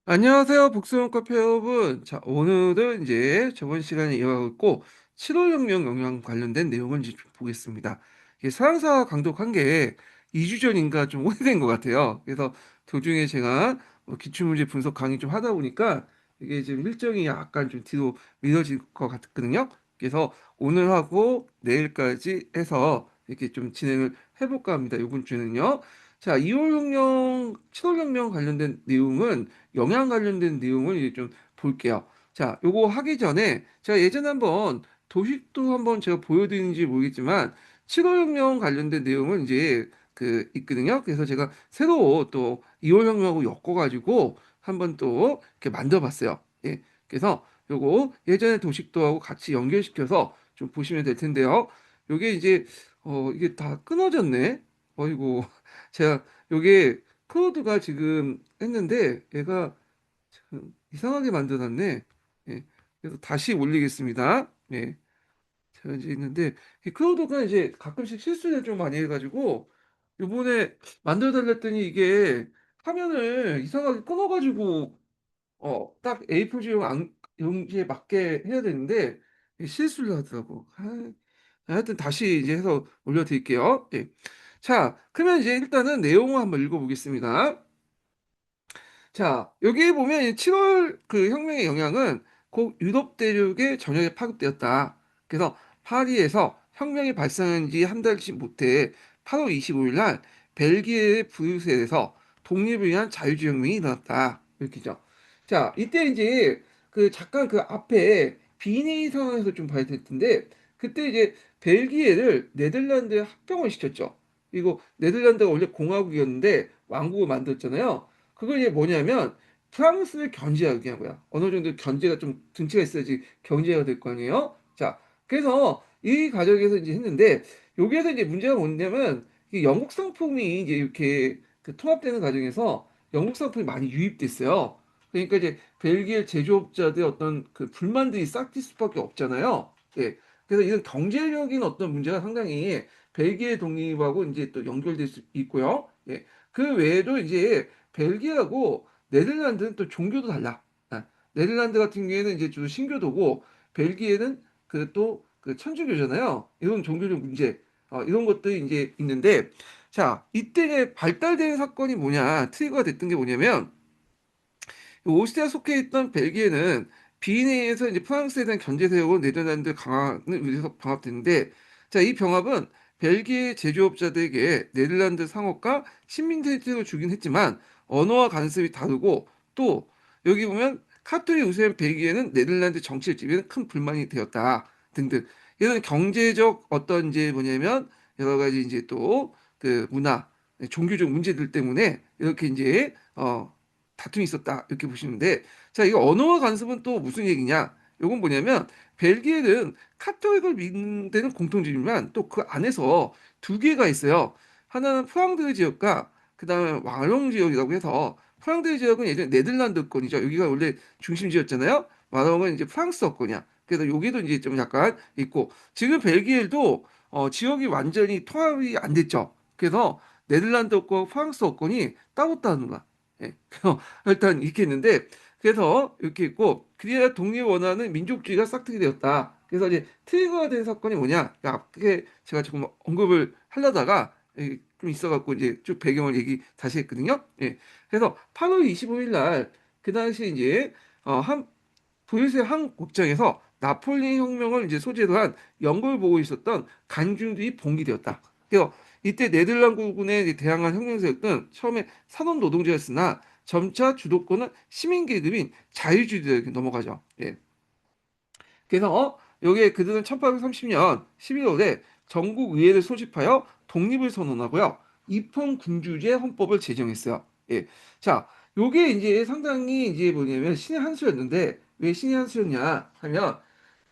안녕하세요, 복수형 카페 여러분. 자, 오늘은 이제 저번 시간에 이어가고 있고, 7월혁명 영향 관련된 내용을 이제 좀 보겠습니다. 이게 서양사 강독한 게 2주 전인가 좀 오래된 것 같아요. 그래서 도중에 제가 뭐 기출문제 분석 강의 좀 하다 보니까 이게 지금 일정이 약간 좀 뒤로 미뤄질 것 같거든요. 그래서 오늘하고 내일까지 해서 이렇게 좀 진행을 해볼까 합니다. 이번 주는요. 자, 2월혁명, 7월혁명 관련된 내용은 영양 관련된 내용을 이제 좀 볼게요. 자, 요거 하기 전에 제가 예전에 한번 도식도 한번 제가 보여드린지 모르겠지만 7월혁명 관련된 내용은 이제 그 있거든요. 그래서 제가 새로 또 2월혁명하고 엮어가지고 한번 또 이렇게 만들어봤어요. 예. 그래서 요거 예전에 도식도하고 같이 연결시켜서 좀 보시면 될 텐데요. 요게 이제 이게 다 끊어졌네. 어이고 제가 요게 코드가 지금 했는데 얘가 이상하게 만들어놨네. 예. 그래서 다시 올리겠습니다. 예. 자, 이제 있는데 이 클로드가 이제 가끔씩 실수를 좀 많이 해가지고 요번에 만들어 달랬더니 이게 화면을 이상하게 끊어가지고 딱 A4용 용지에 맞게 해야 되는데 실수를 하더라고. 하여튼 다시 이제 해서 올려드릴게요. 예. 자, 그러면 이제 일단은 내용을 한번 읽어보겠습니다. 자, 여기 보면 7월 그 혁명의 영향은 곧 유럽 대륙의 전역에 파급되었다. 그래서 파리에서 혁명이 발생한 지 한 달씩 못해 8월 25일 날 벨기에의 브뤼셀에서 독립을 위한 자유주의 혁명이 일어났다. 이렇게죠. 자, 이때 이제 그 잠깐 그 앞에 비니 상황에서 좀 봐야 될 텐데 그때 이제 벨기에를 네덜란드에 합병을 시켰죠. 그리고 네덜란드가 원래 공화국이었는데 왕국을 만들었잖아요. 그거 이제 뭐냐면 프랑스를 견제하게 한 거야. 어느 정도 견제가 좀 등치가 있어야지 경제가 될 거 아니에요? 자, 그래서 이 과정에서 이제 했는데 여기에서 이제 문제가 뭐냐면 이 영국 상품이 이제 이렇게 그 통합되는 과정에서 영국 상품이 많이 유입됐어요. 그러니까 이제 벨기에 제조업자들의 어떤 그 불만들이 싹틀 수밖에 없잖아요. 예. 그래서 이런 경제적인 어떤 문제가 상당히 벨기에 독립하고 이제 또 연결될 수 있고요. 예. 그 외에도 이제 벨기에하고 네덜란드는 또 종교도 달라. 아, 네덜란드 같은 경우에는 이제 주로 신교도고 벨기에는 그 또 그 천주교잖아요. 이런 종교적 문제 이런 것들이 이제 있는데 자 이때 발달된 사건이 뭐냐 트리거가 됐던 게 뭐냐면 오스트리아 속해 있던 벨기에는 비인에서 이제 프랑스에 대한 견제 세력으로 네덜란드 강화를 위해서 병합됐는데 자, 이 병합은 벨기에 제조업자들에게 네덜란드 상업과 식민 혜택을 주긴 했지만 언어와 관습이 다르고 또 여기 보면 카톨릭 우세한 벨기에는 네덜란드 정치를 지배는 큰 불만이 되었다 등등 이런 경제적 어떤 이제 뭐냐면 여러 가지 이제 또 그 문화 종교적 문제들 때문에 이렇게 이제 다툼이 있었다 이렇게 보시는데 자 이거 언어와 간섭은 또 무슨 얘기냐 이건 뭐냐면 벨기에는 카톨릭을 믿는 데는 공통점이지만 또 그 안에서 두 개가 있어요. 하나는 프랑드 지역과 그다음에 와롱 지역이라고 해서 프랑드 지역은 예전에 네덜란드권이죠. 여기가 원래 중심지였잖아요. 와롱은 이제 프랑스어권이야. 그래서 여기도 이제 좀 약간 있고 지금 벨기에도 지역이 완전히 통합이 안 됐죠. 그래서 네덜란드어권, 프랑스어권이 따로 따는 거야. 예. 그래서 일단 이렇게 있는데 그래서 이렇게 있고 그래야 독립 원하는 민족주의가 싹트게 되었다. 그래서 이제 트리거가 된 사건이 뭐냐? 앞에 제가 조금 언급을 하려다가 좀 있어갖고 이제 쭉 배경을 얘기 다시 했거든요. 예. 그래서 8월 25일 날 그 당시 이제 한 브뤼셀 한 곡장에서 나폴레옹 혁명을 이제 소재로 한 연골 보고 있었던 간중들이 봉기되었다. 그래서 이때 네덜란드군에 대항한 혁명 세력은 처음에 산업 노동자였으나 점차 주도권은 시민 계급인 자유주의자에게 넘어가죠. 예. 그래서 여기에 그들은 1830년 11월에 전국 의회를 소집하여 독립을 선언하고요. 입헌 군주제 헌법을 제정했어요. 예. 자, 요게 이제 상당히 이제 뭐냐면 신의 한 수였는데 왜 신의 한 수였냐 하면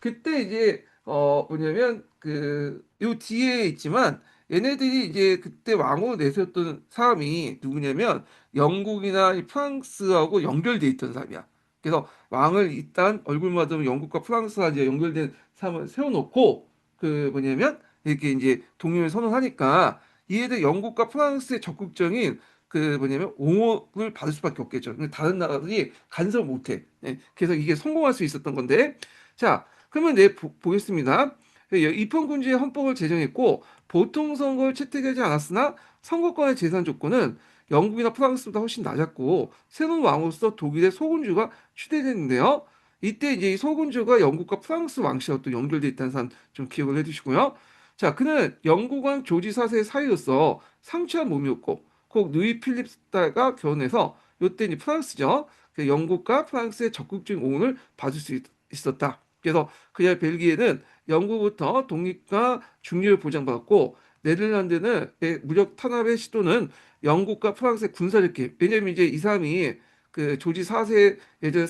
그때 이제 뭐냐면 그 요 뒤에 있지만 얘네들이 이제 그때 왕으로 내세웠던 사람이 누구냐면 영국이나 이 프랑스하고 연결돼 있던 사람이야. 그래서 왕을 일단 얼굴만 보면 영국과 프랑스와 이제 연결된 사람을 세워놓고 그 뭐냐면 이렇게 이제 독립을 선언하니까 이에 대해 영국과 프랑스의 적극적인 그 뭐냐면 옹호를 받을 수밖에 없겠죠. 근데 다른 나라들이 간섭 못해. 예, 그래서 이게 성공할 수 있었던 건데, 자, 그러면 내 보겠습니다. 입헌군주의 헌법을 제정했고 보통 선거를 채택하지 않았으나 선거권의 재산 조건은 영국이나 프랑스보다 훨씬 낮았고 새로운 왕으로서 독일의 소군주가 추대됐는데요. 이때 이제 이 소군주가 영국과 프랑스 왕실과 또 연결돼 있다는 사람 좀 기억을 해두시고요. 자, 그는 영국 왕 조지 4세의 사위로서 상처한 몸이었고 곧 누이 필립스가 결혼해서 이때 이제 프랑스죠. 그 영국과 프랑스의 적극적인 옹호를 받을 수 있었다. 그래서 그냥 벨기에는 영국부터 독립과 중립을 보장받았고 네덜란드는 무력 탄압의 시도는 영국과 프랑스의 군사력 개입. 왜냐면 이제 이 사람이 그 조지 4세 예전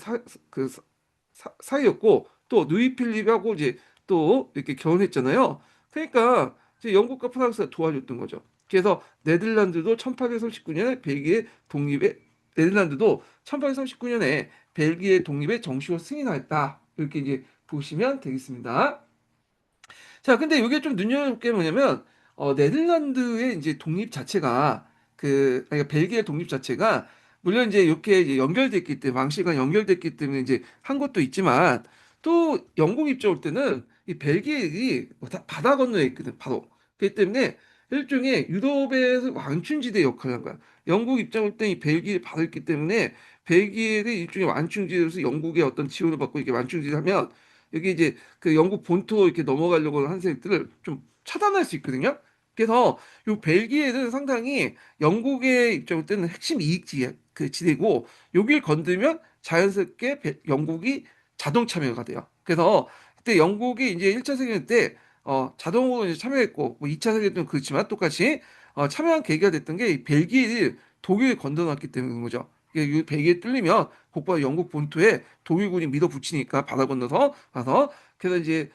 그 사이였고 또 누이 필립하고 이제 또 이렇게 결혼했잖아요. 그러니까 이제 영국과 프랑스가 도와줬던 거죠. 그래서 네덜란드도 1839년에 벨기에 독립에 네덜란드도 1839년에 벨기에 독립에 정식으로 승인하였다. 이렇게 이제 보시면 되겠습니다. 자, 근데 이게 좀 눈여볼 게 뭐냐면 네덜란드의 이제 독립 자체가 그러니까 벨기에 독립 자체가 물론 이제 이렇게 이제 연결됐기 때문에 왕실과 연결됐기 때문에 이제 한 것도 있지만 또 영국 입장 올 때는 이 벨기에가 다 바다 건너에 있거든 바로 그렇기 때문에 일종의 유럽의 완충지대 역할을 한 거야. 영국 입장 올 때 이 벨기에 바로 있기 때문에 벨기에의 일종의 완충지대로서 영국의 어떤 지원을 받고 이렇게 완충지대 하면 여기 이제 그 영국 본토 이렇게 넘어가려고 하는 세력들을 좀 차단할 수 있거든요. 그래서 요 벨기에는 상당히 영국의 입장을 때는 핵심 이익지 그 지대고 여길 건들면 자연스럽게 영국이 자동 참여가 돼요. 그래서 그때 영국이 이제 1차 세계대전 때 자동으로 이제 참여했고 뭐 2차 세계대전도 그렇지만 똑같이 참여한 계기가 됐던 게 이 벨기에를 독일에 건너놨기 때문인 거죠. 이 벨기에 뚫리면 곧바로 영국 본토에 독일군이 밀어붙이니까 바다 건너서 가서 그래서 이제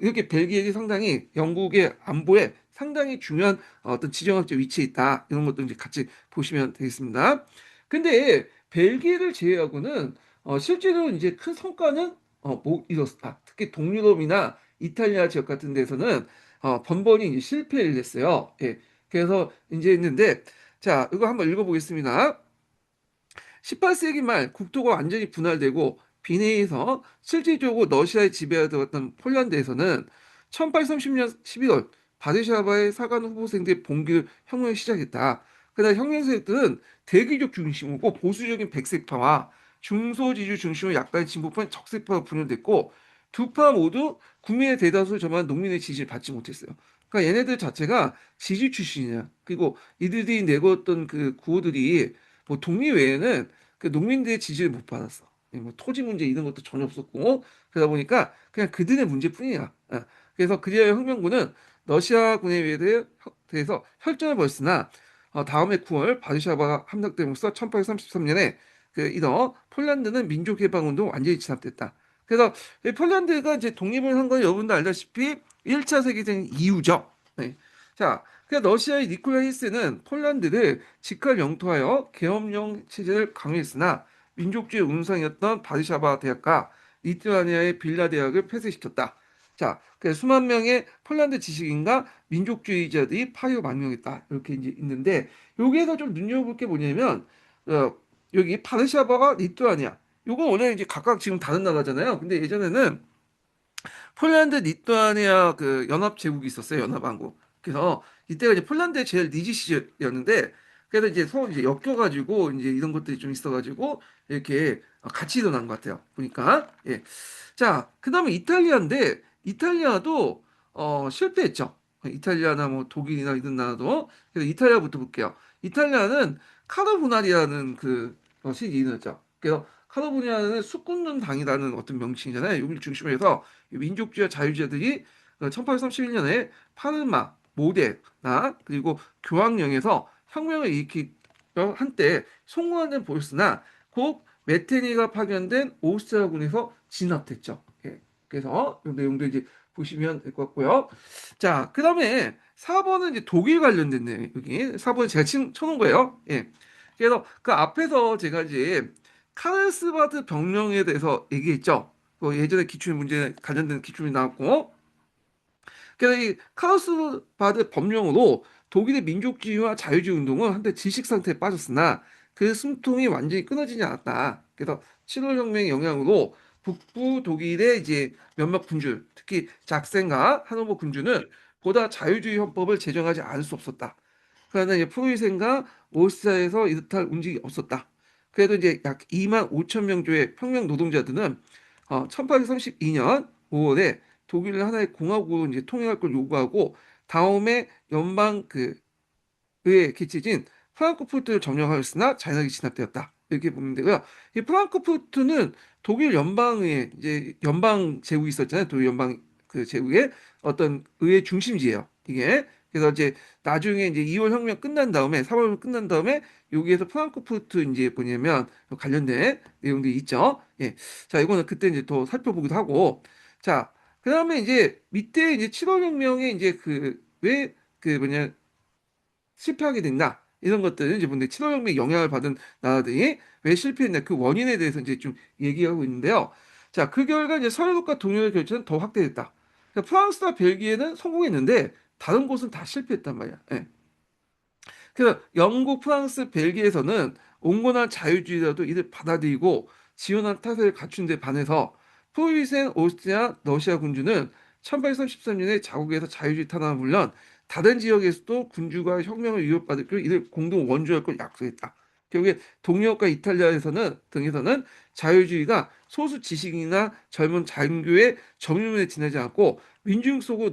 이렇게 벨기에가 상당히 영국의 안보에 상당히 중요한 어떤 지정학적 위치에 있다 이런 것도 이제 같이 보시면 되겠습니다. 근데 벨기에를 제외하고는 실제로 이제 큰 성과는 못 이뤘다. 특히 동유럽이나 이탈리아 지역 같은 데서는 번번이 이제 실패를 했어요. 예. 그래서 이제 했는데 자 이거 한번 읽어보겠습니다. 18세기 말 국토가 완전히 분할되고 비내에서 실질적으로 러시아의 지배가 되었던 폴란드에서는 1830년 11월 바르샤바의 사관 후보생들의 봉기를 혁명을 시작했다. 그러나 혁명 세력들은 대기적 중심이고 보수적인 백색파와 중소지주 중심으로 약간의 진보파는 적색파로 분열됐고 두 파 모두 국민의 대다수를 점하는 농민의 지지를 받지 못했어요. 그러니까 얘네들 자체가 지지 출신이야. 그리고 이들이 내걸었던 그 구호들이 뭐 독립 외에는 그 농민들의 지지를 못 받았어. 뭐 토지 문제 이런 것도 전혀 없었고 그러다 보니까 그냥 그들의 문제뿐이야. 그래서 그리하여 혁명군은 러시아군에 대해서 혈전을 벌였으나 다음해 9월 바르샤바 함락됨으로써 1833년에 그 이더 폴란드는 민족해방운동 완전히 진압됐다. 그래서 이 폴란드가 이제 독립을 한 건 여러분도 알다시피 1차 세계대전 이후죠. 네. 자, 그러니까 러시아의 니콜라이 히스는 폴란드를 직할 영토하여 계엄령 체제를 강요했으나 민족주의 운상이었던 바르샤바 대학과 리투아니아의 빌라 대학을 폐쇄시켰다. 자, 그 수만 명의 폴란드 지식인과 민족주의자들이 파이어 망명했다. 이렇게 이제 있는데 여기에서 좀 눈여볼 게 뭐냐면 어, 여기 바르샤바와 리투아니아. 요건 원래 이제 각각 지금 다른 나라잖아요. 근데 예전에는 폴란드, 리투아니아 그 연합 제국이 있었어요. 연합왕국. 그래서 이때가 이제 폴란드의 제일 리지 시절이었는데 그래서 이제 서로 이제 엮여가지고 이제 이런 것들이 좀 있어가지고 이렇게 같이 일어난 것 같아요. 보니까 예. 자, 그다음에 이탈리아인데 이탈리아도 실패했죠. 이탈리아나 뭐 독일이나 이런 나라도 그래서 이탈리아부터 볼게요. 이탈리아는 카르보나리아는 그 것이 이르죠. 그래서 카르보나리아는 수군론 당이라는 어떤 명칭이잖아요. 여기를 중심으로 해서 민족주의와 자유주의자들이 1831년에 파르마, 모데나 그리고 교황령에서 혁명을 일으키려 한때 성공한 보였으나 곧 메테니가 파견된 오스트리아군에서 진압됐죠. 예. 그래서 이 내용도 이제 보시면 될 것 같고요. 자, 그다음에 4번은 이제 독일 관련된 내용 여기 4번은 제가 쳐놓은 거예요. 예. 그래서 그 앞에서 제가 이제 카르스바드 병령에 대해서 얘기했죠. 그 예전에 기출 문제 관련된 기출이 나왔고 그래서 이 카우스바드 법령으로 독일의 민족주의와 자유주의 운동은 한때 질식 상태에 빠졌으나 그 숨통이 완전히 끊어지지 않았다. 그래서 7월 혁명의 영향으로 북부 독일의 이제 몇몇 군주, 특히 작센과 하노버 군주는 보다 자유주의 헌법을 제정하지 않을 수 없었다. 그러나 이제 프로이센과 오스트리아에서 이렇게 움직임이 없었다. 그래도 이제 약 2만 5천 명조의 평명 노동자들은 1832년 5월에 독일을 하나의 공화국으로 이제 통일할 걸 요구하고 다음에 연방 그 의회에 개최진 프랑크푸르트를 점령하였으나 잔인하게 진압되었다. 이렇게 보면 되고요. 이 프랑크푸르트는 독일 연방의 이제 연방 제국이 있었잖아요. 독일 연방 그 제국의 어떤 의회 중심지예요. 이게 그래서 이제 나중에 이제 2월 혁명 끝난 다음에 3월 끝난 다음에 여기에서 프랑크푸르트 이제 뭐냐면 관련된 내용들이 있죠. 예. 자, 이거는 그때 이제 더 살펴보기도 하고 자, 그다음에 이제 밑에 이제 7월 혁명에 이제 그 왜 그 뭐냐 실패하게 됐나 이런 것들은 이제 근데 친환경에 영향을 받은 나라들이 왜 실패했나 그 원인에 대해서 이제 좀 얘기하고 있는데요. 자, 그 결과 이제 서유럽과 동유럽의 결전은 더 확대됐다. 그러니까 프랑스와 벨기에는 성공했는데 다른 곳은 다 실패했단 말이야. 예. 그래서 영국, 프랑스, 벨기에에서는 온건한 자유주의라도 이를 받아들이고 지원한 타세를 갖춘 데 반해서 프로이센, 오스트리아, 러시아 군주는 1833년에 자국에서 자유주의 탄압을 물론 다른 지역에서도 군주가 혁명을 위협받을 이를 공동 원조할 걸 약속했다. 결국에 동유럽과 이탈리아에서는 등에서는 자유주의가 소수 지식인이나 젊은 장교의 점유문에 지나지 않고 민중 속으로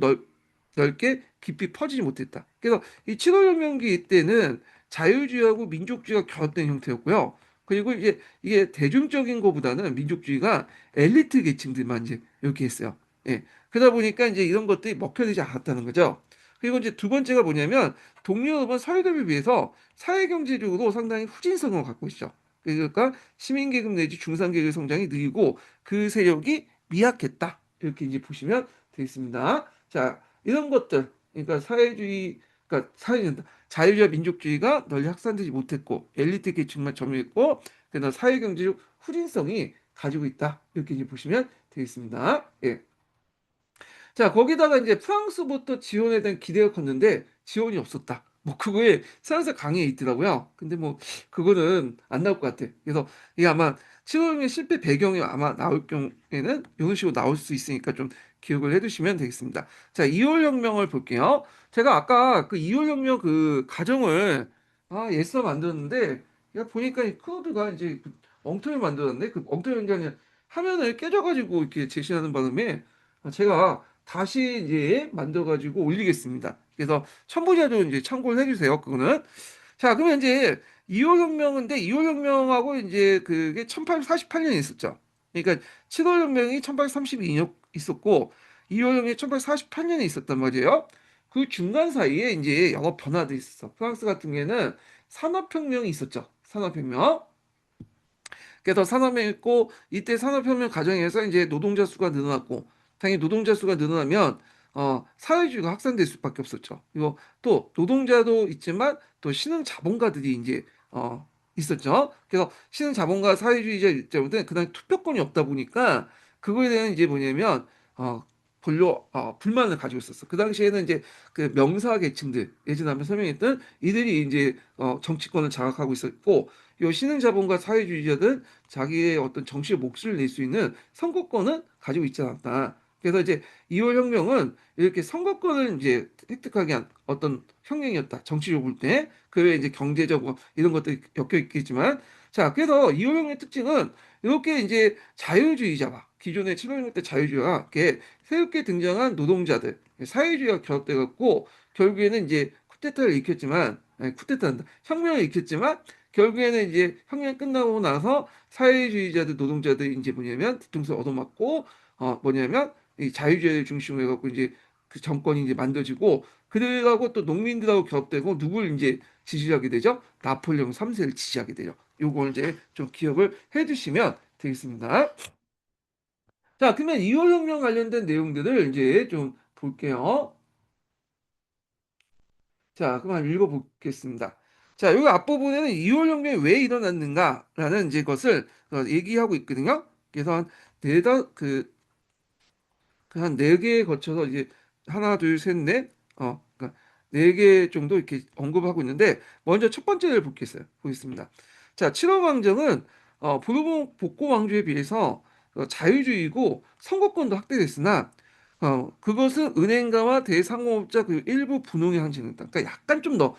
넓게 깊이 퍼지지 못했다. 그래서 이 7월혁명기 때는 자유주의하고 민족주의가 결합된 형태였고요. 그리고 이제 이게 대중적인 것보다는 민족주의가 엘리트 계층들만 이제 이렇게 했어요. 예. 그러다 보니까 이제 이런 것들이 먹혀들지 않았다는 거죠. 그리고 이제 두 번째가 뭐냐면 동유럽은 서유럽에 비해서 사회경제적으로 상당히 후진성을 갖고 있죠. 그러니까 시민계급 내지 중산계급의 성장이 느리고 그 세력이 미약했다. 이렇게 이제 보시면 되겠습니다. 자, 이런 것들, 그러니까 사회주의, 그러니까 자유주의와 민족주의가 널리 확산되지 못했고 엘리트 계층만 점유했고 그다음 사회경제적 후진성이 가지고 있다 이렇게 이제 보시면 되겠습니다. 예. 자, 거기다가 이제 프랑스부터 지원에 대한 기대가 컸는데 지원이 없었다. 뭐 그거에 프랑스 강의에 있더라고요. 근데 뭐 그거는 안 나올 것 같아. 그래서 이게 아마 7월의 실패 배경이 아마 나올 경우에는 이런 식으로 나올 수 있으니까 좀 기억을 해두시면 되겠습니다. 자, 2월 혁명을 볼게요. 제가 아까 그 2월 혁명 그 가정을 예서 만들었는데 야 보니까 이 코드가 이제 그 엉터리 만들었네. 그 엉터리 게 아니라 화면을 깨져가지고 이렇게 제시하는 바람에 제가 다시 이제 만들어가지고 올리겠습니다. 그래서 첨부자료 이제 참고를 해주세요. 그거는. 자, 그러면 이제 2월 혁명인데 2월 혁명하고 이제 그게 1848년에 있었죠. 그러니까 7월 혁명이 1832년 있었고 2월 혁명이 1848년에 있었단 말이에요. 그 중간 사이에 이제 여러 변화들이 있었어. 프랑스 같은 경우에는 산업혁명이 있었죠. 산업혁명. 그래서 산업혁명이 있고 이때 산업혁명 과정에서 이제 노동자 수가 늘어났고 당연히 노동자 수가 늘어나면 사회주의가 확산될 수밖에 없었죠. 그리고 또 노동자도 있지만 또 신흥 자본가들이 이제 있었죠. 그래서 신흥 자본가 사회주의자 입장에서는 그다음에 투표권이 없다 보니까 그거에 대한 이제 뭐냐면 별로 불만을 가지고 있었어. 그 당시에는 이제 그 명사 계층들 예전에 한번 설명했던 이들이 이제 정치권을 장악하고 있었고 요 신흥 자본가 사회주의자들 자기의 어떤 정치의 몫을 낼 수 있는 선거권은 가지고 있지 않았다. 그래서 이제 2월 혁명은 이렇게 선거권을 이제 획득하게 한 어떤 혁명이었다. 정치적으로 볼 때. 그 외에 이제 경제적 이런 것들이 엮여 있겠지만 자, 그래서 2월 혁명의 특징은 이렇게 이제 자유주의자와 기존의 7월 혁명 때 자유주의와 이렇게 새롭게 등장한 노동자들, 사회주의가 결합돼 갖고 결국에는 이제 쿠데타를 일으켰지만 아니 쿠데타한다. 혁명을 일으켰지만 결국에는 이제 혁명 끝나고 나서 사회주의자들 노동자들이 이제 뭐냐면 뒤통수를 얻어맞고 뭐냐면 이 자유주의를 중심으로 해갖고 이제 그 정권이 이제 만들어지고 그들하고 또 농민들하고 결합되고 누굴 이제 지지하게 되죠? 나폴레옹 3세를 지지하게 되죠. 요걸 이제 좀 기억을 해두시면 되겠습니다. 자, 그러면 이월혁명 관련된 내용들을 이제 좀 볼게요. 자, 그럼 한번 읽어보겠습니다. 자, 여기 앞부분에는 이월혁명이 왜 일어났는가라는 이제 것을 얘기하고 있거든요. 그래서 한 네다 그 한 네 개에 거쳐서 이제 하나, 둘, 셋, 넷, 그러니까 네 개 정도 이렇게 언급하고 있는데 먼저 첫 번째를 보겠습니다. 자, 7월 왕정은 보르본 복고 왕조에 비해서 자유주의고 선거권도 확대됐으나 그것은 은행가와 대상호업자 그 일부 분홍의 항쟁이다. 그러니까 약간 좀 더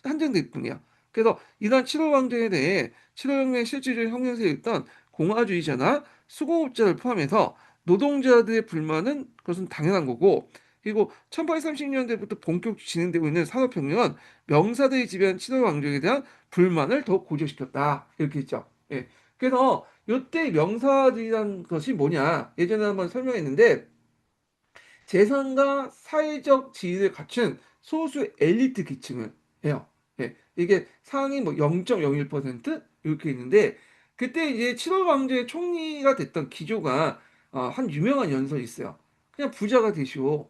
한정될 뿐이야. 그래서 이러한 7월 왕정에 대해 7월 혁명의 실질적인 혁명세였던 공화주의자나 수공업자를 포함해서 노동자들의 불만은 그것은 당연한 거고 그리고 1830년대부터 본격 진행되고 있는 산업혁명은 명사들이 지배한 7월 왕정에 대한 불만을 더 고조시켰다. 이렇게 했죠. 예. 그래서 이때 명사들이란 것이 뭐냐? 예전에 한번 설명했는데 재산과 사회적 지위를 갖춘 소수 엘리트 계층을 해요. 예. 이게 상위 뭐 0.01% 이렇게 있는데 그때 이제 7월 왕조의 총리가 됐던 기조가 한 유명한 연설이 있어요. 그냥 부자가 되시오.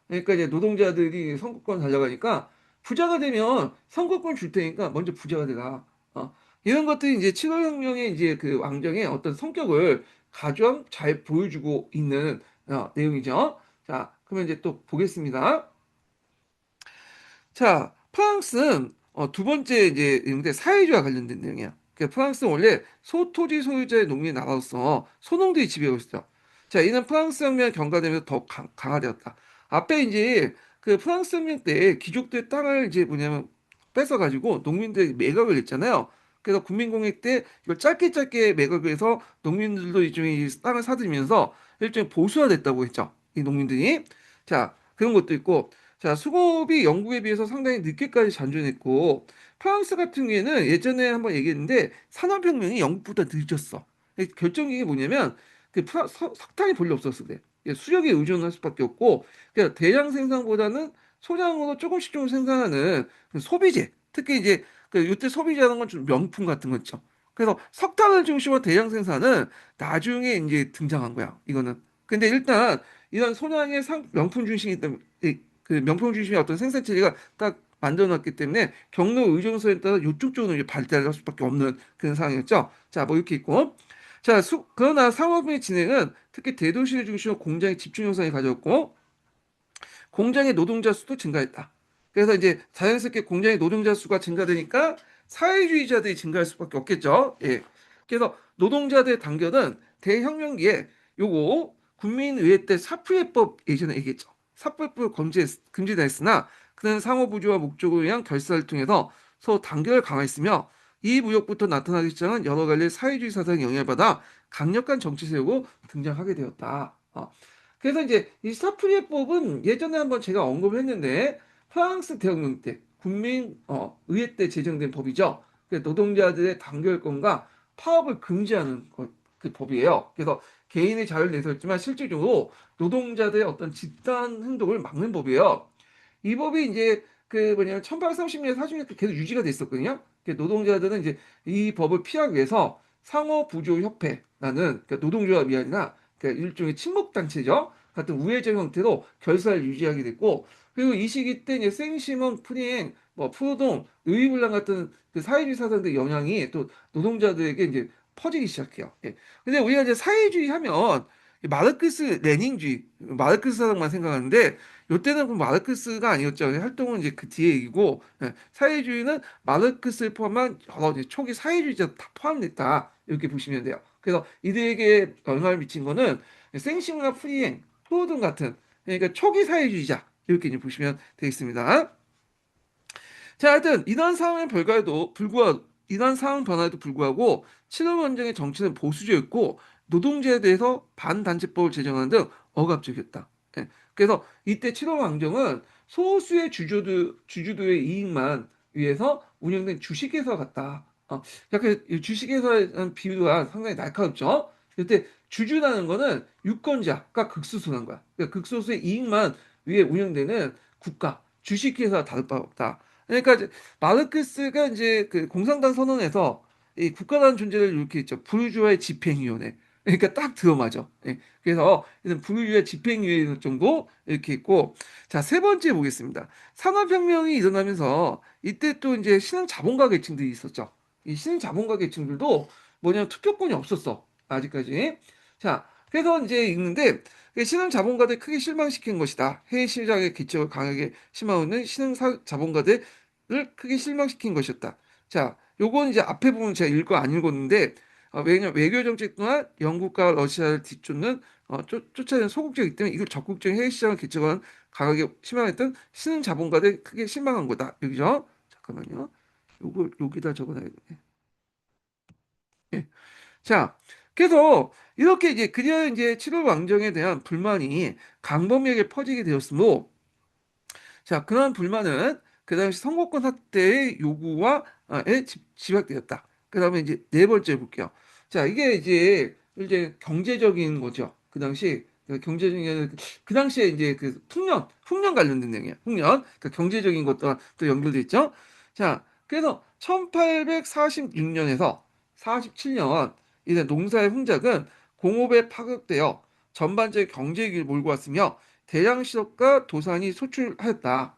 그러니까 이제 노동자들이 선거권 달려가니까 부자가 되면 선거권 줄 테니까 먼저 부자가 되라. 이런 것들이 이제 7월 혁명의 이제 그 왕정의 어떤 성격을 가장 잘 보여주고 있는 내용이죠. 자, 그러면 이제 또 보겠습니다. 자, 프랑스는 두 번째 이제 내용인데 사회주의와 관련된 내용이야. 그러니까 프랑스는 원래 소토지 소유자의 농민의 나라로서 소농들이 지배하고 있었죠. 자, 이는 프랑스 혁명 경과되면서 더 강화되었다. 앞에 이제 그 프랑스 혁명 때 귀족들 땅을 이제 뭐냐면 뺏어가지고 농민들이 매각을 했잖아요. 그래서 국민공회 때 이걸 짧게 짧게 매각을 해서 농민들도 일종의 이 땅을 사들이면서 일종의 보수화됐다고 했죠. 이 농민들이. 자, 그런 것도 있고 자, 수급이 영국에 비해서 상당히 늦게까지 잔존했고, 프랑스 같은 경우에는 예전에 한번 얘기했는데, 산업혁명이 영국보다 늦었어. 결정적인 게 뭐냐면, 석탄이 별로 없었어, 그래. 수력에 의존할 수밖에 없고, 그러니까 대량 생산보다는 소량으로 조금씩 생산하는 그 소비재, 특히 이제, 이때 소비재라는 건 좀 명품 같은 거 있죠. 그래서 석탄을 중심으로 대량 생산은 나중에 이제 등장한 거야, 이거는. 근데 일단, 이런 소량의 명품 중심이기 때문에, 그 명품 중심의 어떤 생산 체계가 딱 만들어놨기 때문에 경로 의존성에 따라 이쪽 쪽으로 이제 발달할 수밖에 없는 그런 상황이었죠. 자, 뭐 이렇게 있고. 자, 그러나 상업의 진행은 특히 대도시를 중심으로 공장의 집중 형성이 가졌고 공장의 노동자 수도 증가했다. 그래서 이제 자연스럽게 공장의 노동자 수가 증가되니까 사회주의자들이 증가할 수밖에 없겠죠. 예. 그래서 노동자들의 단결은 대혁명기에 요거 국민의회 때 사표해법 예전에 얘기했죠. 사표해법을 금지다 했으나 그는 상호부조와 목적을 위한 결사를 통해서 서로 단결을 강화했으며 이 무역부터 나타나기 시작한 여러 가지 사회주의 사상에 영향을 받아 강력한 정치 세우고 등장하게 되었다. 그래서 이제 이 스타프리에법은 예전에 한번 제가 언급을 했는데 프랑스 대혁명 때 국민 의회 때 제정된 법이죠. 노동자들의 단결권과 파업을 금지하는 그 법이에요. 그래서 개인의 자유를 내세웠지만 실질적으로 노동자들의 어떤 집단 행동을 막는 법이에요. 이 법이 이제 그 뭐냐면 1830년에 40년대 계속 유지가 됐었거든요. 노동자들은 이제 이 법을 피하기 위해서 상호부조협회라는 노동조합이 아니라 일종의 친목단체죠. 같은 우회적 형태로 결사를 유지하게 됐고, 그리고 이 시기 때 이제 생시먼 프리엥, 뭐 프로동, 의이블랑 같은 그 사회주의 사상들의 영향이 또 노동자들에게 이제 퍼지기 시작해요. 예. 근데 우리가 이제 사회주의 하면 마르크스 레닌주의, 마르크스 사상만 생각하는데 이때는 그 마르크스가 아니었죠. 활동은 이제 그 뒤에 얘기고 사회주의는 마르크스를 포함한 여러 이제 초기 사회주의자 다 포함됐다 이렇게 보시면 돼요. 그래서 이들에게 영향을 미친 거는 생시문화 프리행, 프로든 같은 그러니까 초기 사회주의자 이렇게 이제 보시면 되겠습니다. 자, 하여튼 이런 상황 변화에도 불구하고 친일 원정의 정치는 보수적이었고 노동자에 대해서 반단체법을 제정하는 등 억압적이었다. 예. 그래서 이때 친일 왕정은 소수의 주주들의 이익만 위해서 운영된 주식회사 같다. 약간 이 주식회사의 비유가 상당히 날카롭죠. 이때 주주라는 거는 유권자가 극소수라는 거야. 그러니까 극소수의 이익만 위해 운영되는 국가, 주식회사와 다를 바 없다. 그러니까 이제 마르크스가 이제 그 공산당 선언에서 이 국가라는 존재를 이렇게 있죠. 부르주아의 집행위원회. 그러니까 딱 들어맞아. 예. 그래서 이런 부르주아 집행위원회 정도 이렇게 있고, 자, 세 번째 보겠습니다. 산업혁명이 일어나면서 이때 또 이제 신흥 자본가 계층들이 있었죠. 이 신흥 자본가 계층들도 뭐냐면 투표권이 없었어. 아직까지. 자, 그래서 이제 읽는데 신흥 자본가들 크게 실망시킨 것이다. 해외 시장의 기척을 강하게 심어오는 신흥 자본가들을 크게 실망시킨 것이었다. 자, 요건 이제 앞에 부분 제가 읽고 안 읽었는데 왜냐면 외교 정책 또한 영국과 러시아를 뒤쫓는 쫓아내는 소극적이기 때문에 이걸 적극적인 해외 시장을 기초한 강하게 실망했던 신흥 자본가들 크게 실망한 거다. 여기죠? 잠깐만요. 요거 여기다 적어놔야겠네. 예. 자, 그래서 이렇게 이제 그녀 이제 7월 왕정에 대한 불만이 강범위하게 퍼지게 되었으므로 자, 그런 불만은 그 당시 선거권 확대의 요구와 집약되었다. 그 다음에 이제 네 번째 볼게요. 자, 이게 이제 경제적인 거죠. 그 당시 경제적인 그 당시에 이제 그 흉년 관련된 내용이야. 흉년. 그러니까 경제적인 것과 또 연결돼 있죠. 자, 그래서 1846년에서 47년 이제 농사의 흥작은 공업에 파급되어 전반적인 경제 위기를 몰고 왔으며 대량 실업과 도산이 소출하였다.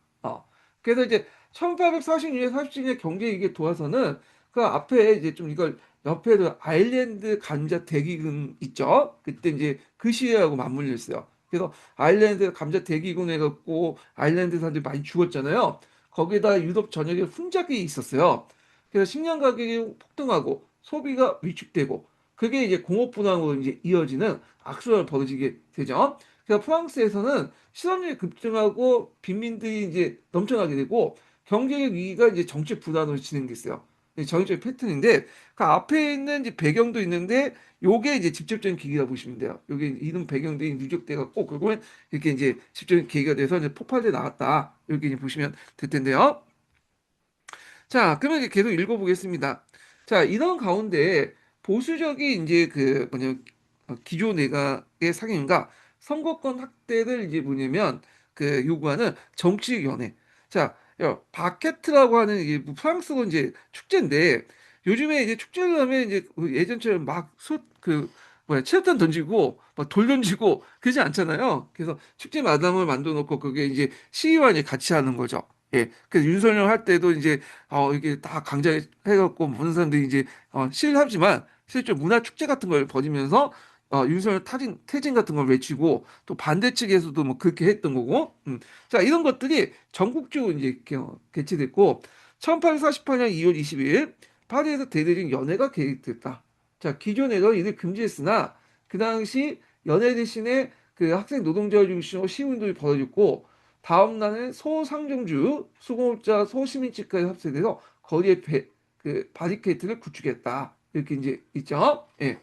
그래서 이제 1846년, 47년 경제 위기에 도와서는 그 앞에 이제 좀 이걸 옆에도 아일랜드 감자 대기근 있죠. 그때 이제 그 시위하고 맞물려 있어요. 그래서 아일랜드 감자 대기근 해갖고 아일랜드 사람들이 많이 죽었잖아요. 거기다 유럽 전역에 훈작이 있었어요. 그래서 식량 가격이 폭등하고 소비가 위축되고 그게 이제 공업 분화로 이제 이어지는 악순환을 벌어지게 되죠. 그래서 프랑스에서는 실업률이 급증하고 빈민들이 이제 넘쳐나게 되고 경제적 위기가 이제 정치 불안으로 진행됐어요. 정치적 패턴인데 그 앞에 있는 이제 배경도 있는데 요게 이제 직접적인 계기라 보시면 돼요. 요게 이런 배경들이 누적돼 갖고 결국엔 이렇게 이제 직접적인 계기가 돼서 이제 폭발돼 나왔다. 이렇게 이제 보시면 될 텐데요. 자, 그러면 이제 계속 읽어보겠습니다. 자, 이런 가운데 보수적인 이제 그 뭐냐 기조 내각의 상임과 선거권 확대를 이제 뭐냐면 그 요구하는 정치 연회. 자, 바케트라고 하는 이게 뭐 프랑스어 이제 축제인데 요즘에 이제 축제를 하면 이제 그 예전처럼 막그 뭐야 체육관 던지고 막 돌 던지고 그러지 않잖아요. 그래서 축제 마당을 만들어 놓고 그게 이제 시위와 이제 같이 하는 거죠. 예. 그래서 윤석열 할 때도 이제 이게 다 강제해갖고 모든 사람들이 이제 시위하지만 실제 문화 축제 같은 걸 벌이면서 윤석열 퇴진 같은 걸 외치고 또 반대 측에서도 뭐 그렇게 했던 거고. 자, 이런 것들이 전국적으로 이제 개최됐고 1848년 2월 22일 파리에서 대대적 연회가 계획됐다. 자, 기존에도 이를 금지했으나 그 당시 연회 대신에 그 학생 노동자를 중심으로 시위운동이 벌어졌고 다음 날은 소상공주, 수공업자, 소시민층까지 합세돼서 거리에 그 바리케이트를 구축했다. 이렇게 이제 있죠. 예.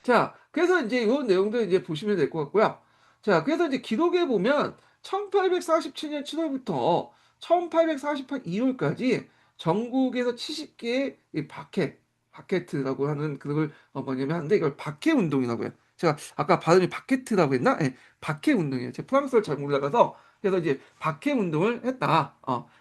자, 그래서 이제 이 내용들 이제 보시면 될 것 같고요. 자, 그래서 이제 기록에 보면 1847년 7월부터 1848 2월까지 전국에서 70개의 이 바케트라고 하는 그걸 뭐냐면 하는데 이걸 바케 운동이라고 해요. 제가 아까 발음이 바케트라고 했나? 예, 바케 운동이에요. 제가 프랑스어를 잘 몰라가서 그래서 이제 바케 운동을 했다.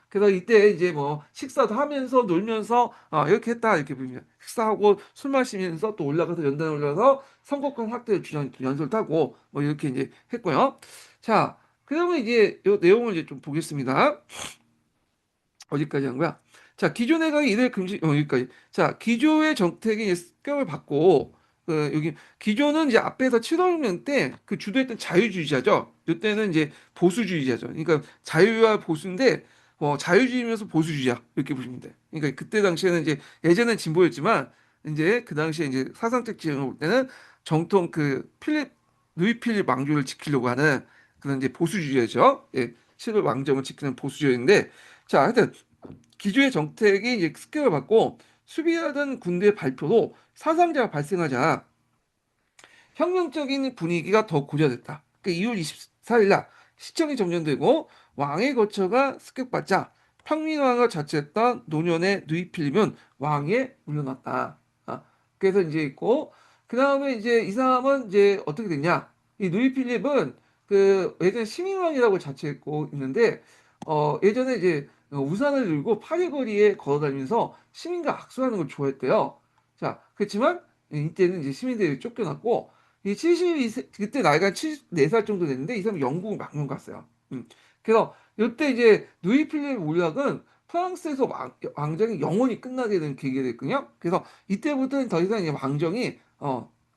그래서 이때 이제 뭐 식사도 하면서 놀면서 이렇게 했다 이렇게 보면 식사하고 술 마시면서 또 올라가서 연단에 올라가서 선거권 확대 주장 연설을 하고 뭐 이렇게 이제 했고요. 자, 그러면 이제 이 내용을 이제 좀 보겠습니다. 어디까지 한 거야? 자, 기조 내각이 이를 금지, 여기까지. 자, 기조의 정책이 이제 습격을 받고, 여기, 기조는 이제 앞에서 7월년 때 그 주도했던 자유주의자죠. 이때는 이제 보수주의자죠. 그러니까 자유와 보수인데, 자유주의면서 보수주의자. 이렇게 보시면 돼. 그러니까 그때 당시에는 이제, 예전엔 진보였지만, 이제 그 당시에 이제 사상적 지형을 볼 때는 정통 루이 필립 왕조를 지키려고 하는 그런 이제 보수주의자죠. 예, 실을 왕정을 지키는 보수주의인데, 자, 하여튼 기조의 정책이 이제 습격을 받고 수비하던 군대 발표로 사상자가 발생하자 혁명적인 분위기가 더 고조됐다. 그 2월 24일 날 시청이 정전되고 왕의 거처가 습격받자 평민왕을 자처했던 노년의 누이필립은 왕에 물러났다. 그래서 이제 있고 그 다음에 이제 이 사람은 이제 어떻게 됐냐? 이 누이필립은 그 예전에 시민왕이라고 자처했고 있는데 예전에 이제 우산을 들고 파리거리에 걸어다니면서 시민과 악수하는 걸 좋아했대요. 자, 그렇지만 이때는 이제 시민들이 쫓겨났고 이 72세 그때 나이가 74살 정도 됐는데 이 사람이 영국 망명 갔어요. 그래서 이때 이제 누이 필립 올락은 프랑스에서 왕정이 영원히 끝나게 된 계기가 됐거든요. 그래서 이때부터는 더 이상 이제 왕정이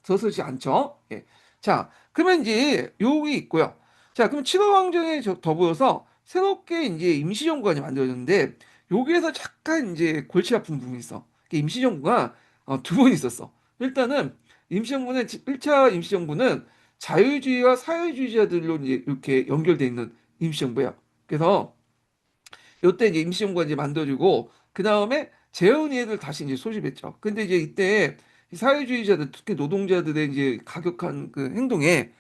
들어서지 않죠. 예. 자, 그러면 이제 요게 있고요. 자, 그럼 7월 왕정에 더불어서 새롭게 이제 임시정부가 이제 만들어졌는데 여기에서 잠깐 이제 골치 아픈 부분이 있어. 이게 임시정부가 두 번 있었어. 일단은 임시정부는 1차 임시정부는 자유주의와 사회주의자들로 이제 이렇게 연결돼 있는 임시정부야. 그래서 요때 이제 임시정부가 이제 만들어지고 그 다음에 재헌의회를 다시 이제 소집했죠. 근데 이제 이때 사회주의자들 특히 노동자들의 이제 가격한 그 행동에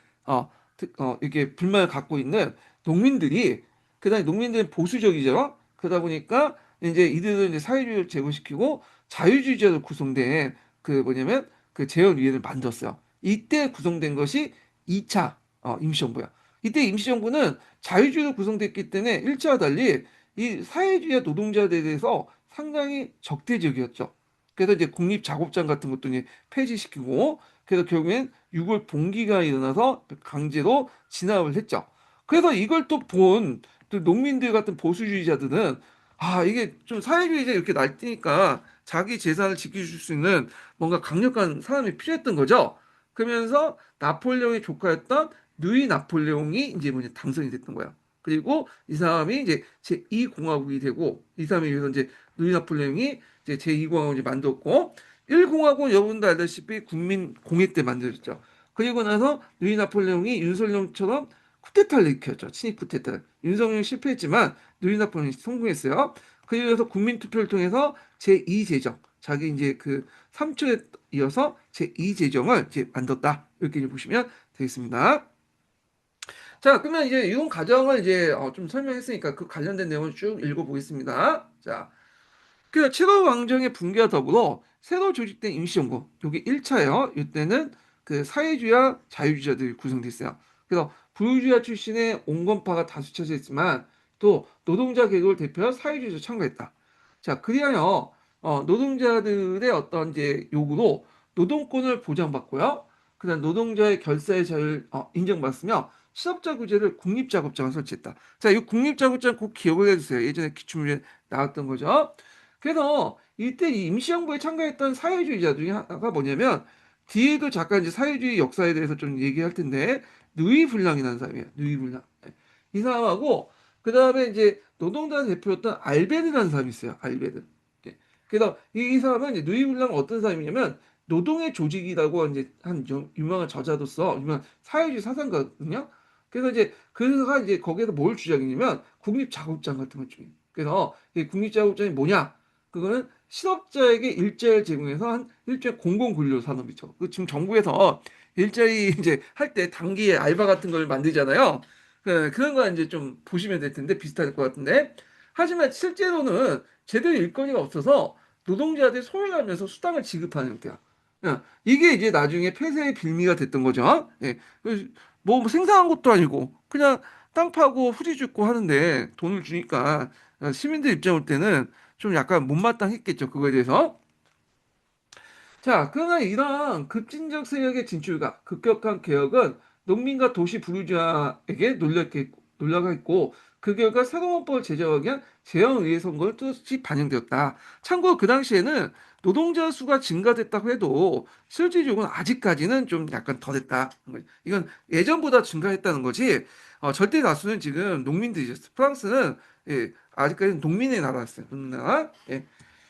이렇게 불만을 갖고 있는 농민들이 그다음에 농민들은 보수적이죠. 그러다 보니까 이제 이들을 이제 사회주의를 제고시키고 자유주의자로 구성된 그 뭐냐면 그 재헌의회를 만들었어요. 이때 구성된 것이 2차 임시정부야. 이때 임시정부는 자유주의로 구성됐기 때문에 1차와 달리 이 사회주의 노동자들에 대해서 상당히 적대적이었죠. 그래서 이제 국립작업장 같은 것도 이제 폐지시키고, 그래서 결국엔 6월 봉기가 일어나서 강제로 진압을 했죠. 그래서 이걸 또 본 또 농민들 같은 보수주의자들은 이게 좀 사회주의자 이렇게 날뛰니까 자기 재산을 지켜줄 수 있는 뭔가 강력한 사람이 필요했던 거죠. 그러면서 나폴레옹의 조카였던 누이 나폴레옹이 이제 뭐냐 당선이 됐던 거예요. 그리고 이 사람이 이제 제2공화국이 되고 이 사람에 의해서 이제 루이 나폴레옹이 이제 제2공화국을 만들었고 1공화국은 여러분도 알다시피 국민 공회 때 만들어졌죠. 그리고 나서 루이 나폴레옹이 윤석열처럼 쿠데타를 일으켰죠. 친일 쿠데타. 윤석열이 실패했지만 루이 나폴레옹이 성공했어요. 그래서 국민 투표를 통해서 제2제정 자기 이제 그 3초에 이어서 제2제정을 이제 만들었다. 이렇게 이제 보시면 되겠습니다. 자, 그러면 이제 이런 과정을 이제 좀 설명했으니까 그 관련된 내용을 쭉 읽어보겠습니다. 자, 그 7월 왕정의 붕괴와 더불어 새로 조직된 임시정부, 여기 1차예요. 이때는 그 사회주의와 자유주의자들이 구성됐어요. 그래서 부유주의 출신의 온건파가 다수 차지했지만 또 노동자 계급을 대표한 사회주의자 참가했다. 자, 그리하여 노동자들의 어떤 이제 요구로 노동권을 보장받고요. 그다음 노동자의 결사의 자유를 인정받으며 실업자 구제를 국립작업장을 설치했다. 자, 이 국립작업장 꼭 기억을 해주세요. 예전에 기출문제 나왔던 거죠. 그래서 이때 이 임시정부에 참가했던 사회주의자 중에 하나가 뭐냐면 뒤에도 잠깐 이제 사회주의 역사에 대해서 좀 얘기할 텐데 누이 블랑이라는 사람이에요. 누이 블랑. 네. 이 사람하고 그 다음에 이제 노동자 대표였던 알베르라는 사람이 있어요. 알베르. 네. 그래서 이 사람은 이제 누이 블랑은 어떤 사람이냐면 노동의 조직이라고 이제 한 유명한 저자로서 유명한 사회주의 사상가거든요. 그래서 이제 그가 이제 거기에서 뭘 주장이냐면 국립작업장 같은 걸 주장해요. 그래서 이 국립작업장이 뭐냐? 그거는 실업자에게 일자리를 제공해서 한 일종의 공공근로 산업이죠. 그 지금 정부에서 일자리 이제 할 때 단기 알바 같은 걸 만들잖아요. 그런 거 이제 좀 보시면 될 텐데 비슷할 것 같은데. 하지만 실제로는 제대로 일거리가 없어서 노동자들이 소외하면서 수당을 지급하는 형태야. 이게 이제 나중에 폐쇄의 빌미가 됐던 거죠. 예. 뭐 생산한 것도 아니고 그냥 땅 파고 후지 줍고 하는데 돈을 주니까 시민들 입장 올 때는 좀 약간 못마땅했겠죠. 그거에 대해서. 자, 그러나 이러한 급진적 세력의 진출과 급격한 개혁은 농민과 도시 부르주아에게 논려가 있고 그 결과 새로운 법을 제정하기 위한 재헌의회 선거를 뜻이 반영되었다. 참고로 그 당시에는 노동자 수가 증가됐다고 해도 실질적으로는 아직까지는 좀 약간 더 됐다. 이건 예전보다 증가했다는 거지. 절대 다수는 지금 농민들이죠. 프랑스는 아직까지는 농민의 나라였어요. 농민 나라. 예.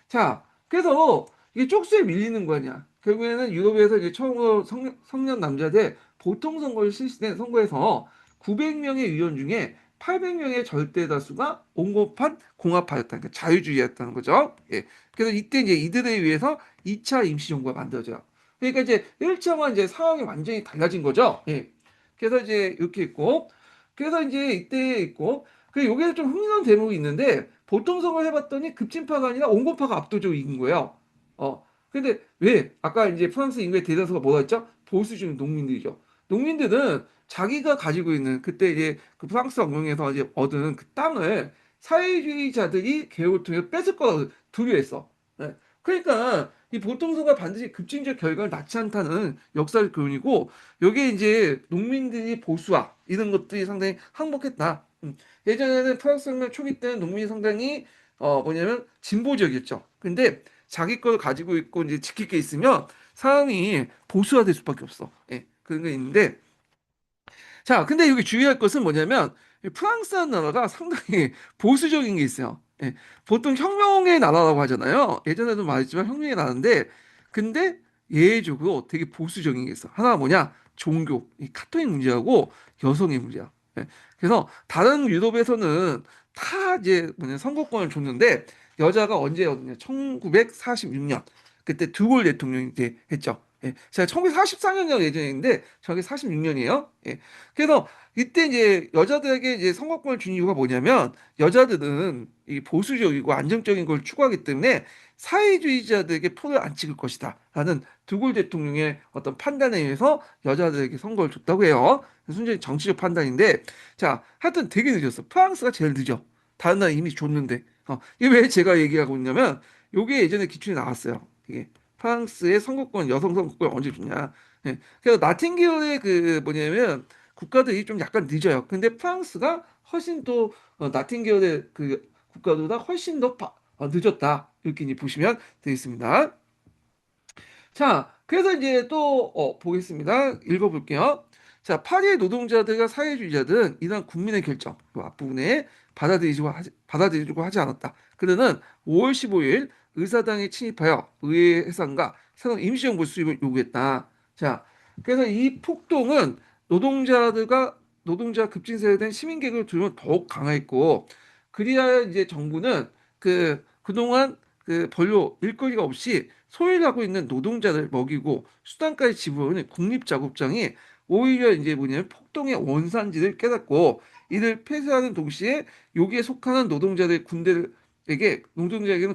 자, 그래서 이게 쪽수에 밀리는 거냐. 결국에는 유럽에서 이제 처음으로 성년 남자들 보통 선거를 실시된 선거에서 900명의 위원 중에 800명의 절대 다수가 온건판 공화파였다. 그러니까 자유주의였다는 거죠. 예. 그래서 이때 이제 이들에 의해서 2차 임시정부가 만들어져요. 그러니까 이제 1차와 이제 상황이 완전히 달라진 거죠. 예. 그래서 이제 이렇게 있고, 그래서 이제 이때 있고, 그 여기에 좀 흥미로운 대목이 있는데 보통 선거를 해봤더니 급진파가 아니라 온건파가 압도적으로 이긴 거예요. 근데 왜? 아까 이제 프랑스 인구의 대다수가 뭐가 있죠? 보수주의 농민들이죠. 농민들은 자기가 가지고 있는 그때 이제 그 프랑스 혁명에서 이제 얻은 그 땅을 사회주의자들이 개혁을 통해 뺏을 거라고 두려워했어. 네. 그러니까 이 보통 선거가 반드시 급진적 결과를 낳지 않다는 역사적 교훈이고 여기에 이제 농민들이 보수화 이런 것들이 상당히 항복했다. 예전에는 프랑스 혁명 초기 때는 농민이 상당히 뭐냐면 진보적이었죠. 근데 자기 걸 가지고 있고 이제 지킬 게 있으면 사람이 보수화될 수밖에 없어. 예, 그런 게 있는데 자, 근데 여기 주의할 것은 뭐냐면 이 프랑스라는 나라가 상당히 보수적인 게 있어요. 예, 보통 혁명의 나라라고 하잖아요. 예전에도 말했지만 혁명의 나라인데 근데 예외적으로 되게 보수적인 게 있어. 하나가 뭐냐? 종교, 이 카톨릭 문제하고 여성의 문제야. 예, 그래서 다른 유럽에서는 다 이제 뭐냐 선거권을 줬는데 여자가 언제였냐? 1946년 그때 드골 대통령이 했죠. 예, 제가 1944년이라고 예전에 저게 46년이에요. 예. 그래서 이때 이제 여자들에게 이제 선거권을 준 이유가 뭐냐면 여자들은 이 보수적이고 안정적인 걸 추구하기 때문에 사회주의자들에게 표를 안 찍을 것이다. 라는 드골 대통령의 어떤 판단에 의해서 여자들에게 선거를 줬다고 해요. 순전히 정치적 판단인데 자, 하여튼 되게 늦었어. 프랑스가 제일 늦어. 다른 나라 이미 줬는데. 이게 왜 제가 얘기하고 있냐면 요게 예전에 기준이 나왔어요. 이게 프랑스의 선거권, 여성 선거권 언제 주냐. 예. 그래서 나팅기얼의 그 뭐냐면 국가들이 좀 약간 늦어요. 근데 프랑스가 훨씬 또 나팅기얼의 그 국가보다 훨씬 더 늦었다. 이렇게 이제 보시면 되겠습니다. 자, 그래서 이제 또 보겠습니다. 읽어볼게요. 자, 파리의 노동자들과 사회주의자들은 이러한 국민의 결정, 그 앞부분에 받아들이려고 하지 않았다. 그들은 5월 15일 의사당에 침입하여 의회 해산과 새로운 임시정부 수립을 요구했다. 자, 그래서 이 폭동은 노동자 급진세에 시민 계급을 두면 더욱 강화했고, 그리하여 이제 정부는 그동안 그 본료 일거리가 없이 소일하고 있는 노동자들 먹이고 수단까지 지불하는 국립작업장이 오히려 이제 뭐냐면 폭동의 원산지를 깨닫고 이를 폐쇄하는 동시에 여기에 속하는 노동자에게는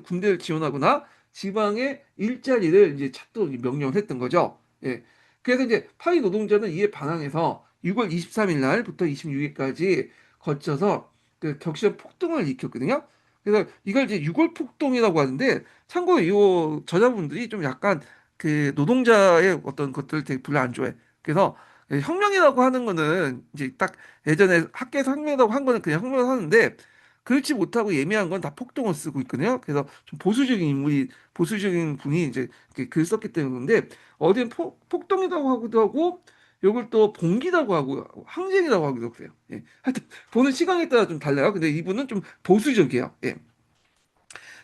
군대를 지원하거나 지방의 일자리를 이제 찾도록 명령을 했던 거죠. 예. 그래서 이제 파리 노동자는 이에 반항해서 6월 23일 날부터 26일까지 거쳐서 그 격시한 폭동을 일으켰거든요. 그래서 이걸 이제 6월 폭동이라고 하는데 참고로 이 저자분들이 좀 약간 그 노동자의 어떤 것들을 되게 별로 안 좋아해. 그래서 혁명이라고 하는 거는 이제 딱 예전에 학교에서 혁명이라고 한 거는 그냥 혁명을 하는데 그렇지 못하고 예민한 건 다 폭동을 쓰고 있거든요. 그래서 좀 보수적인 분이 이제 이렇게 글 썼기 때문인데 어디는 폭동이라고 하기도 하고 이걸 또 봉기라고 하고 항쟁이라고 하기도 그래요. 예. 하여튼 보는 시각에 따라 좀 달라요. 근데 이분은 좀 보수적이에요. 예.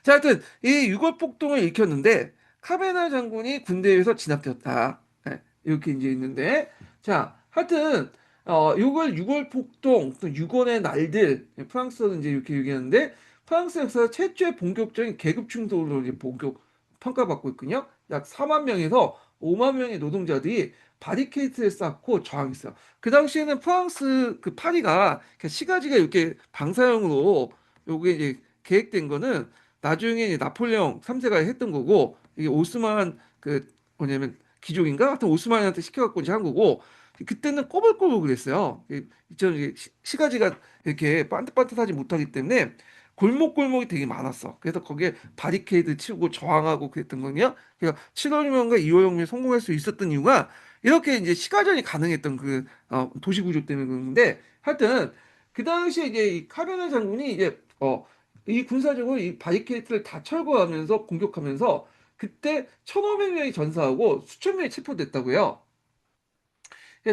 자, 하여튼 이 6월 폭동을 일으켰는데 카베나 장군이 군대에서 진압되었다. 네, 이렇게 이제 있는데 자, 하여튼 6월 폭동, 또 6월의 날들 프랑스는 이제 이렇게 얘기하는데 프랑스 역사 최초의 본격적인 계급 충돌로 이제 본격 평가받고 있거든요. 약 4만 명에서 5만 명의 노동자들이 바리케이트를 쌓고 저항했어요. 그 당시에는 프랑스 그 파리가 시가지가 이렇게 방사형으로 요게 이제 계획된 거는 나중에 이제 나폴레옹 3세가 했던 거고 이게 오스만 그 뭐냐면 귀족인가? 하여튼 오스만한테 시켜갖고 이제 한 거고 그때는 꼬불꼬불 그랬어요. 이전 시가지가 이렇게 반듯반듯하지 못하기 때문에 골목골목이 되게 많았어. 그래서 거기에 바리케이드 치고 저항하고 그랬던 거냐? 그러니까 7월혁명과 2월혁명이 성공할 수 있었던 이유가 이렇게 이제 시가전이 가능했던 도시 구조 때문에 그런데 하여튼 그 당시에 이제 이 카르네 장군이 이제 이 군사적으로 이 바리케이트를 다 철거하면서 공격하면서 그때 1,500명이 전사하고 수천 명이 체포됐다고요.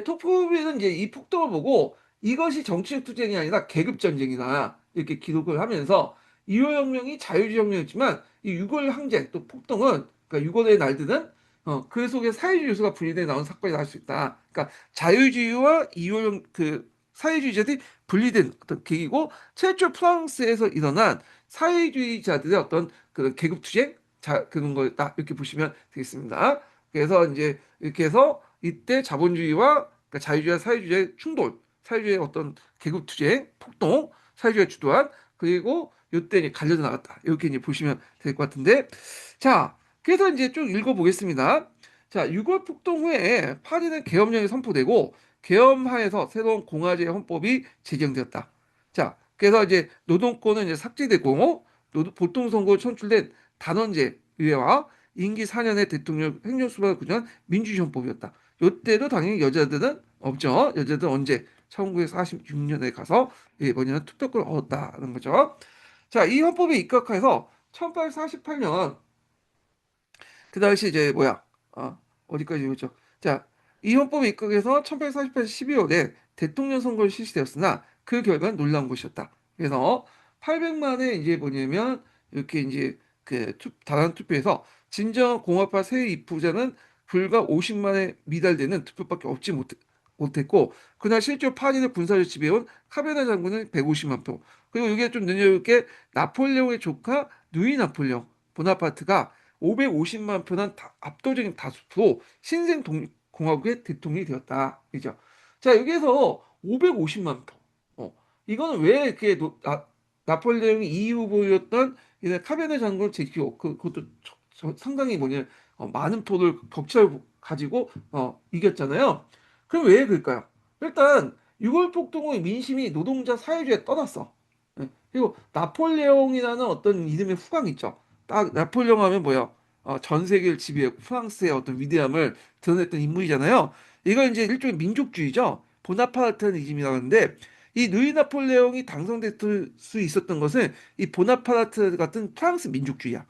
토프비는 이제 이 폭동을 보고 이것이 정치적 투쟁이 아니라 계급 전쟁이다 이렇게 기록을 하면서 2월 혁명이 자유주의 혁명이었지만 이 6월 항쟁 또 폭동은 그러니까 6월의 날들은 그 속에 사회주의 요소가 분리돼 나온 사건이 나올 수 있다. 그러니까 자유주의와 2월 그 사회주의자들이 분리된 어떤 계기고 최초 프랑스에서 일어난 사회주의자들의 어떤 그 계급 투쟁 그런 거다 이렇게 보시면 되겠습니다. 그래서 이제 이렇게 해서 이때 자본주의와 그러니까 자유주의와 사회주의의 충돌, 사회주의의 어떤 계급 투쟁, 폭동, 사회주의가 주도한 그리고 이때 이제 갈려져 나갔다. 이렇게 이제 보시면 될 것 같은데, 자, 그래서 이제 쭉 읽어보겠습니다. 자, 6월 폭동 후에 파리는 계엄령이 선포되고 계엄하에서 새로운 공화제 헌법이 제정되었다. 자, 그래서 이제 노동권은 이제 삭제되고 보통선거로 선출된 단원제 의회와 임기 4년의 대통령 행정수반을 구성한 민주주의 헌법이었다. 이때도 당연히 여자들은 없죠. 여자들은 언제? 1946년에 가서 뭐냐면 투표권을 얻었다는 거죠. 자, 이 헌법에 입각해서 1848년 그 당시 이제 뭐야, 어디까지 읽었죠? 자, 이 헌법에 입각해서 1848년 12월에 대통령 선거를 실시되었으나 그 결과는 놀라운 것이었다. 그래서 800만의 이제 뭐냐면 이렇게 이제 다당 투표에서 진정 공화파 새 입후자는 불과 50만에 미달되는 투표밖에 못했고 그날 실제로 파리를 군사를 지배해온 카베네 장군은 150만 표. 그리고 이게 좀 눈여볼 게 나폴레옹의 조카 누이 나폴레옹 보나파트가 550만 표는 압도적인 다수로 공화국의 대통령이 되었다. 그죠? 자, 여기에서 550만 표. 이거는 왜 이렇게 나폴레옹이 2위 후보였던 이제 카베네 장군을 제치고 그것도 상당히 많은 표를 격차를 가지고 이겼잖아요. 그럼 왜 그럴까요? 일단 6월 폭동의 민심이 노동자 사회주의에 떠났어. 예. 그리고 나폴레옹이라는 어떤 이름의 후광 있죠. 딱 나폴레옹 하면 뭐야? 전 세계를 지배했고 프랑스의 어떤 위대함을 드러냈던 인물이잖아요. 이건 이제 일종의 민족주의죠. 보나파르트니즘이라고 하는데 이 누이 나폴레옹이 당선될 수 있었던 것은 이 보나파르트 같은 프랑스 민족주의야.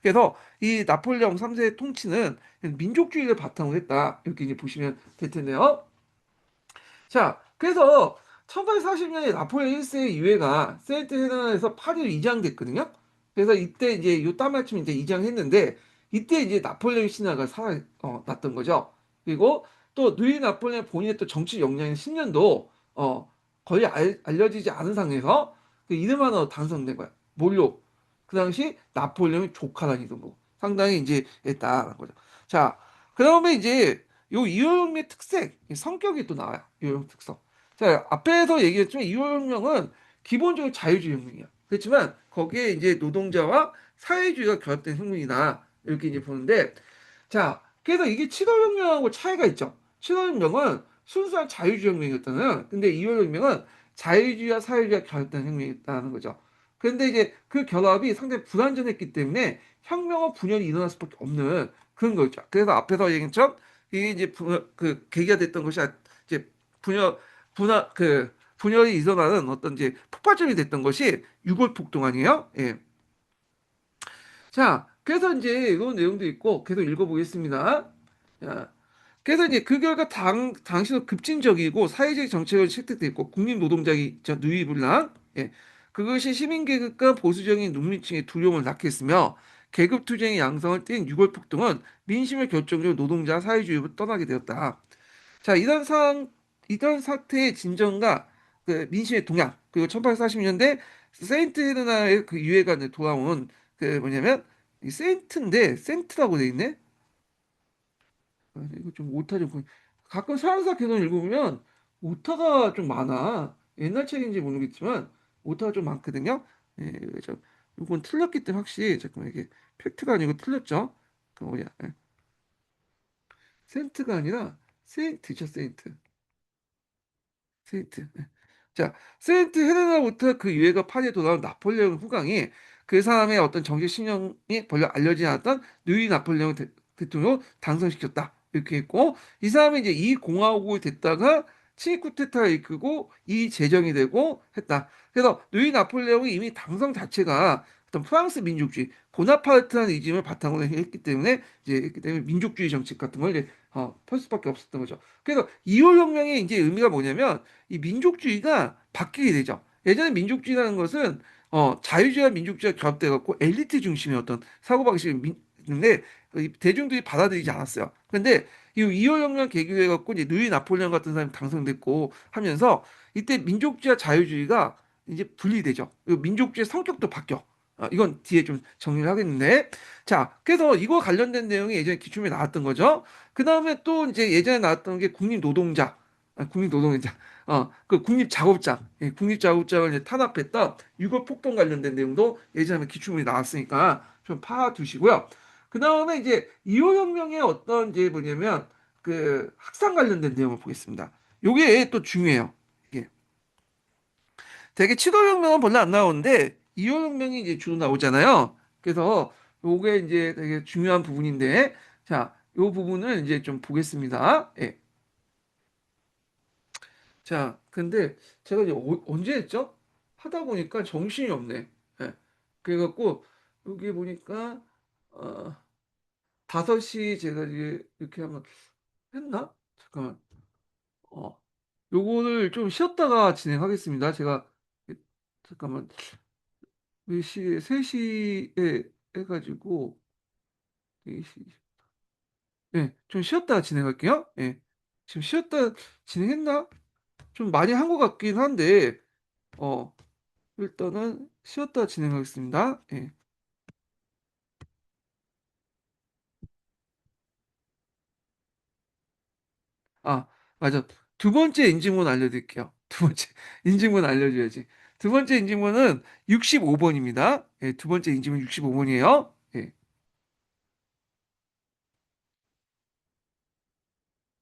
그래서 이 나폴레옹 3세의 통치는 민족주의를 바탕으로 했다. 이렇게 이제 보시면 될 텐데요. 자, 그래서 1840년에 나폴레옹 1세의 유해가 세인트 헤레나에서 파리로 이장됐거든요. 그래서 이때 이제 요 따마침 이제 이장했는데 이때 이제 나폴레옹 신화가 났던 거죠. 그리고 또 누이 나폴레옹 본인의 또 정치 역량인 10년도 거의 알려지지 않은 상황에서 그 이름 하나 당선된 거야. 뭘로? 그 당시 나폴레옹의 조카라는 이름으로 상당히 이제 했다는 거죠. 자, 그다음에 이제 요 이호혁명의 특색, 성격이 또 나와요. 이호혁 특성. 자, 앞에서 얘기했지만 이호혁명은 기본적으로 자유주의 혁명이야. 그렇지만 거기에 이제 노동자와 사회주의가 결합된 혁명이다. 이렇게 이제 보는데, 자, 그래서 이게 7월혁명하고 차이가 있죠. 7월혁명은 순수한 자유주의 혁명이었잖아요. 근데 2월혁명은 자유주의와 사회주의가 결합된 혁명이었다는 거죠. 그런데 이제 그 결합이 상당히 불완전했기 때문에 혁명과 분열이 일어날 수밖에 없는 그런 거죠. 그래서 앞에서 얘기한 것처럼 이게 이제 계기가 됐던 것이 이제 분열 분열이 일어나는 어떤 이제 폭발점이 됐던 것이 6월 폭동 아니에요? 예. 자, 그래서 이제 이런 내용도 있고 계속 읽어보겠습니다. 자, 그래서 이제 그 결과 당시도 급진적이고 사회적 정책을 채택됐고 국민노동자기 누이블랑 예. 그것이 시민계급과 보수적인 농민층의 두려움을 낳게 했으며 계급투쟁의 양성을 띈 6월 폭동은 민심을 결정적으로 노동자 사회주의로 떠나게 되었다. 자, 이런 사태의 진정과 그 민심의 동향, 그리고 1840년대 세인트 헤르나의 그 유해가 이제 돌아온 그 뭐냐면 이 센트라고 돼 있네. 이거 좀 오타 좀 가끔 사랑사 개론 읽어보면 오타가 좀 많아. 옛날 책인지 모르겠지만 오타가 좀 많거든요. 예, 이건 틀렸기 때문에 확실히 잠깐만 이게 팩트가 아니고 틀렸죠. 그 뭐야? 센트가 아니라 세인트죠, 세인트. 세인트. 네. 자, 세인트 헤레나부터 그 유해가 파리에 돌아온 나폴레옹 후광이 그 사람의 어떤 정치 신념이 별로 알려지지 않았던 누이 나폴레옹 대통령을 당선시켰다. 이렇게 했고, 이 사람이 이제 이 공화국이 됐다가 치쿠데타를 이끌고 이 제정이 되고 했다. 그래서 누이 나폴레옹이 이미 당선 자체가 어떤 프랑스 민족주의, 보나파르트한 이즘을 바탕으로 했기 때문에 민족주의 정책 같은 걸 이제 펼 수밖에 없었던 거죠. 그래서 2월 혁명의 이제 의미가 뭐냐면 이 민족주의가 바뀌게 되죠. 예전에 민족주의라는 것은 자유주의와 민족주의가 결합돼 갖고 엘리트 중심의 어떤 사고방식인데 대중들이 받아들이지 않았어요. 근데 이 2월 혁명 계기로 해 갖고 이제 누이 나폴레옹 같은 사람이 당선됐고 하면서 이때 민족주의와 자유주의가 이제 분리되죠. 그리고 민족주의 성격도 바뀌어. 이건 뒤에 좀 정리를 하겠는데. 자, 그래서 이거 관련된 내용이 예전에 기출문에 나왔던 거죠. 그 다음에 또 이제 예전에 나왔던 게 국립노동자, 그 국립작업장, 예, 국립작업장을 이제 탄압했던 6월 폭동 관련된 내용도 예전에 기출문이 나왔으니까 좀 파두시고요. 그 다음에 이제 2호 혁명의 어떤 이제 뭐냐면 그 학상 관련된 내용을 보겠습니다. 요게 또 중요해요. 이게 되게 7호 혁명은 별로 안 나오는데 2호 혁명이 이제 주로 나오잖아요. 그래서 요게 이제 되게 중요한 부분인데 자, 요 부분을 이제 좀 보겠습니다. 예. 자, 근데 제가 이제 언제 했죠? 하다 보니까 정신이 없네. 예. 그래갖고 여기 보니까 어, 5시 제가 이제 이렇게 한번 했나? 잠깐만. 어, 요거를 좀 쉬었다가 진행하겠습니다. 제가 잠깐만 몇 시에 3시에 해가지고 4시 네, 좀 쉬었다가 진행할게요. 예. 지금 쉬었다 진행했나? 좀 많이 한 것 같긴 한데 어 일단은 쉬었다 진행하겠습니다. 예. 아, 맞아. 두 번째 인증문 알려드릴게요. 두 번째 인증문 알려줘야지. 두 번째 인증문은 65번입니다. 예, 두 번째 인증문 65번이에요.